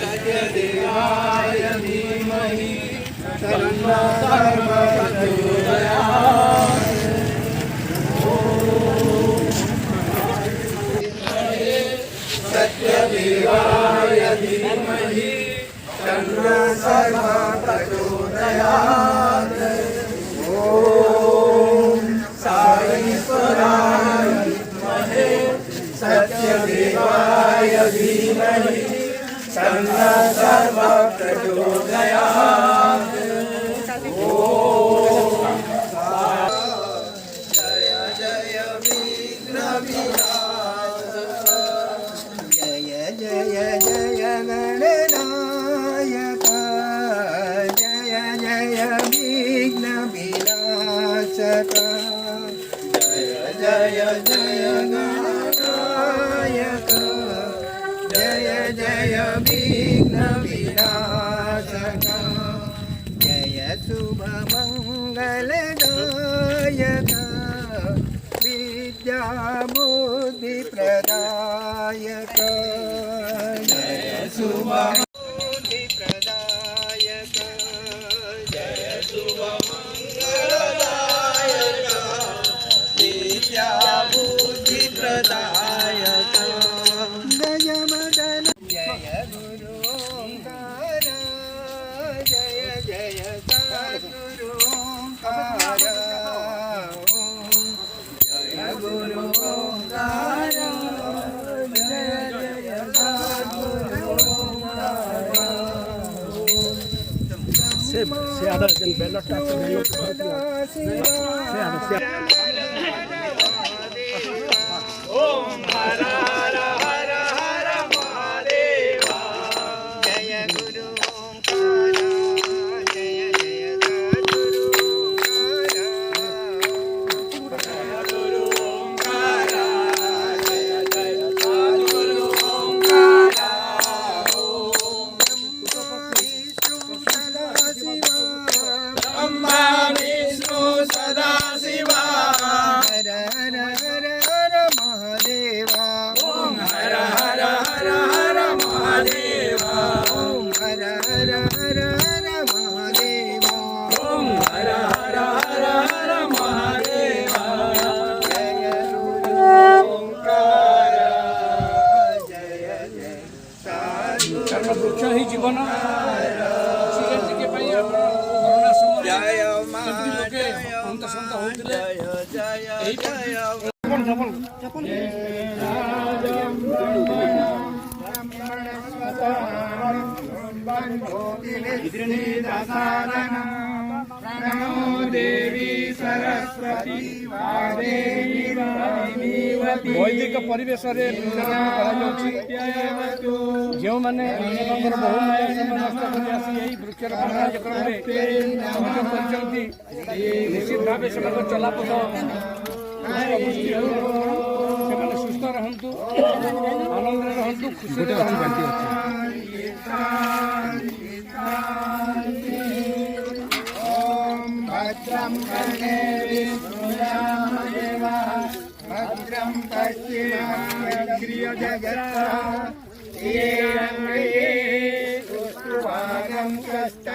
सत्यदेवाय धीमहि तन्नो प्रचोदयात्। सत्यदेवाय धीमहि तन्नो प्रचोदयात्। ओम साईश्वराय विद्महे सत्यदेवाय धीमहि तन्नो प्रचोदयात्। ओम जय जय विघ्न विनाशक जय जय जय गणनायक जय जय विघ्न विनाशक जय जय जय गणनायक जय जय विघ्न विनाशक जय शुभ मंगलदायक विद्या बुद्धि प्रदायक जय शुभ बुद्धि प्रदायक जय शुभ मंगलदायक विद्या बुद्धि प्रदायक जय मदन जय गुरु ओंकार जय जय सद्गुरु ओंकार जय गुरु ओंकार जय जय सद्गुरु ओंकार से आधा जन बेला टाक ओम हर हर हर हर महादेव जय गुरु ओंकार जय जय सद्गुरु ओंकार जय जय सद्गुरु ओंकार ब्रह्मा विष्णु सदा शिवा हर हर हर हर महादेवा ओम हर हर हर हर महादेवा ओम हर हर हर हर महादेवा ओम हर हर हर हर महादेवा जय गुरु ओंकार जय जय सर्ववृक्ष ही जीवन जय देवी सरस्वती वैदिक परिवेश जो मैंने निश्चित भाव से चलापथ सुस्थ रहतु आनंद रहतु खुशी भद्रं कर्णे विष्णुयामदेवा भद्रं पश्येमाग्र्यजगत्रा ये रङ्गे पुष्पवागं कष्ट